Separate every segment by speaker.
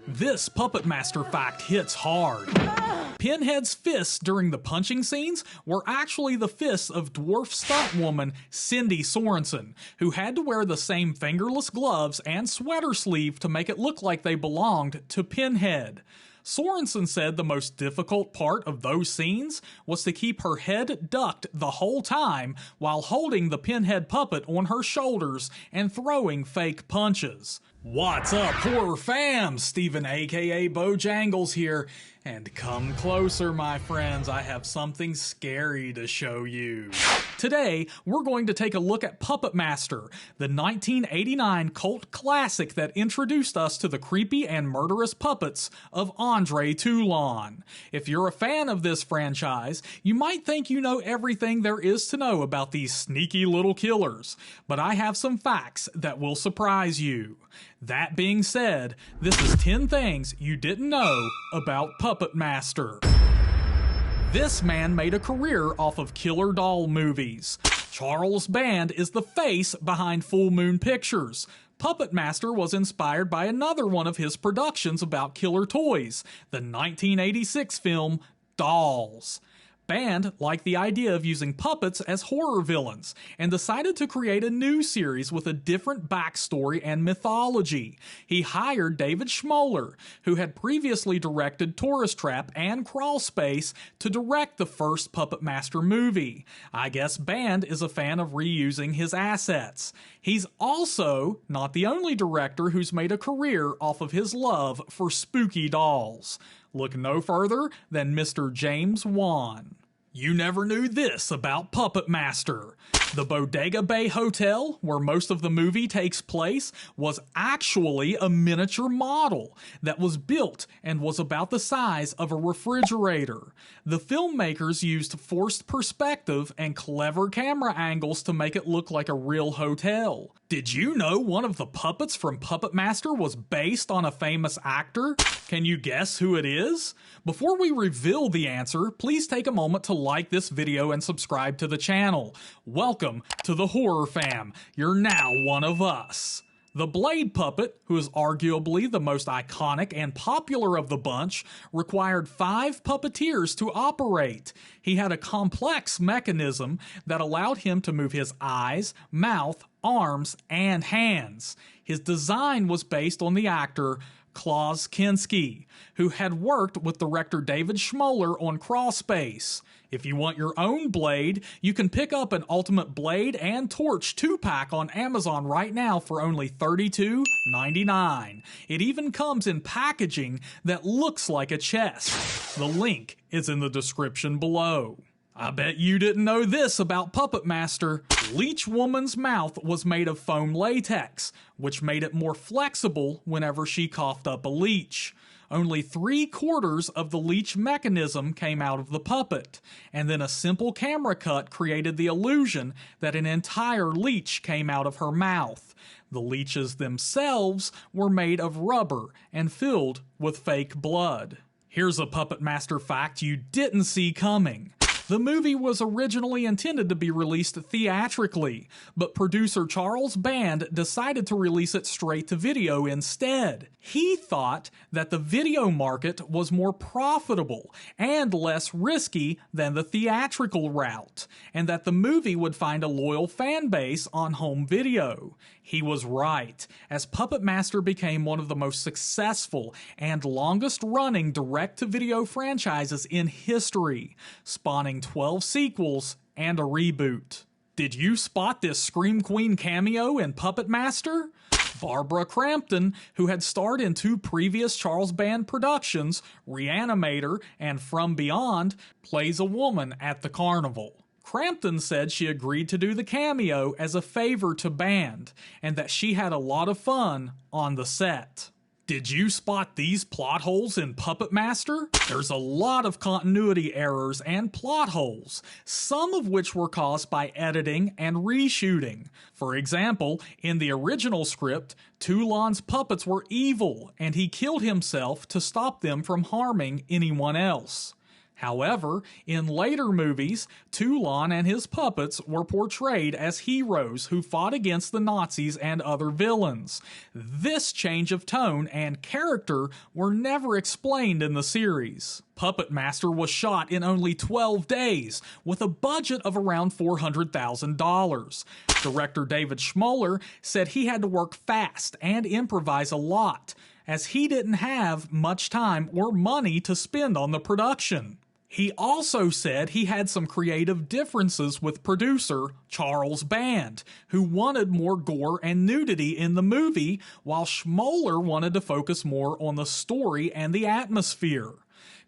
Speaker 1: This Puppet Master fact hits hard. Pinhead's fists during the punching scenes were actually the fists of dwarf stunt woman Cindy Sorenson, who had to wear the same fingerless gloves and sweater sleeve to make it look like they belonged to Pinhead. Sorenson said the most difficult part of those scenes was to keep her head ducked the whole time while holding the Pinhead puppet on her shoulders and throwing fake punches. What's up, horror fam? Stephen A.K.A. Bojangles here. And come closer, my friends, I have something scary to show you. Today, we're going to take a look at Puppet Master, the 1989 cult classic that introduced us to the creepy and murderous puppets of Andre Toulon. If you're a fan of this franchise, you might think you know everything there is to know about these sneaky little killers, but I have some facts that will surprise you. That being said, this is 10 things you didn't know about Puppet Master. This man made a career off of killer doll movies. Charles Band is the face behind Full Moon Pictures. Puppet Master was inspired by another one of his productions about killer toys, the 1986 film Dolls. Band liked the idea of using puppets as horror villains and decided to create a new series with a different backstory and mythology. He hired David Schmoeller, who had previously directed Tourist Trap and Crawl Space, to direct the first Puppet Master movie. I guess Band is a fan of reusing his assets. He's also not the only director who's made a career off of his love for spooky dolls. Look no further than Mr. James Wan. You never knew this about Puppet Master. The Bodega Bay Hotel, where most of the movie takes place, was actually a miniature model that was built and was about the size of a refrigerator. The filmmakers used forced perspective and clever camera angles to make it look like a real hotel. Did you know one of the puppets from Puppet Master was based on a famous actor? Can you guess who it is? Before we reveal the answer, please take a moment to like this video and subscribe to the channel. Welcome to the Horror Fam. You're now one of us. The Blade puppet, who is arguably the most iconic and popular of the bunch, required 5 puppeteers to operate. He had a complex mechanism that allowed him to move his eyes, mouth, arms, and hands. His design was based on the actor Klaus Kinski, who had worked with director David Schmoeller on Crawl Space. If you want your own Blade, you can pick up an Ultimate Blade and Torch 2-pack on Amazon right now for only $32.99. It even comes in packaging that looks like a chest. The link is in the description below. I bet you didn't know this about Puppet Master. Leech Woman's mouth was made of foam latex, which made it more flexible whenever she coughed up a leech. Only 3/4 of the leech mechanism came out of the puppet, and then a simple camera cut created the illusion that an entire leech came out of her mouth. The leeches themselves were made of rubber and filled with fake blood. Here's a Puppet Master fact you didn't see coming. The movie was originally intended to be released theatrically, but producer Charles Band decided to release it straight to video instead. He thought that the video market was more profitable and less risky than the theatrical route, and that the movie would find a loyal fan base on home video. He was right, as Puppet Master became one of the most successful and longest-running direct-to-video franchises in history, spawning 12 sequels and a reboot. Did you spot this Scream Queen cameo in Puppet Master? Barbara Crampton, who had starred in 2 previous Charles Band productions, Reanimator and From Beyond, plays a woman at the carnival. Crampton said she agreed to do the cameo as a favor to Band, and that she had a lot of fun on the set. Did you spot these plot holes in Puppet Master? There's a lot of continuity errors and plot holes, some of which were caused by editing and reshooting. For example, in the original script, Toulon's puppets were evil, and he killed himself to stop them from harming anyone else. However, in later movies, Toulon and his puppets were portrayed as heroes who fought against the Nazis and other villains. This change of tone and character were never explained in the series. Puppet Master was shot in only 12 days, with a budget of around $400,000. Director David Schmoeller said he had to work fast and improvise a lot, as he didn't have much time or money to spend on the production. He also said he had some creative differences with producer Charles Band, who wanted more gore and nudity in the movie, while Schmoeller wanted to focus more on the story and the atmosphere.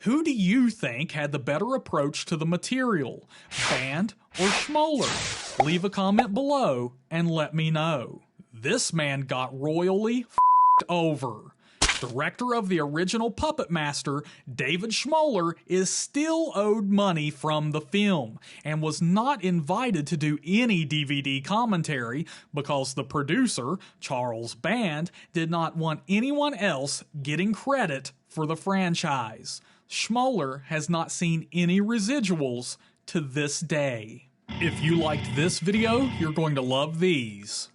Speaker 1: Who do you think had the better approach to the material, Band or Schmoeller? Leave a comment below and let me know. This man got royally f***ed over. Director of the original Puppet Master, David Schmoeller, is still owed money from the film and was not invited to do any DVD commentary because the producer, Charles Band, did not want anyone else getting credit for the franchise. Schmoeller has not seen any residuals to this day. If you liked this video, you're going to love these.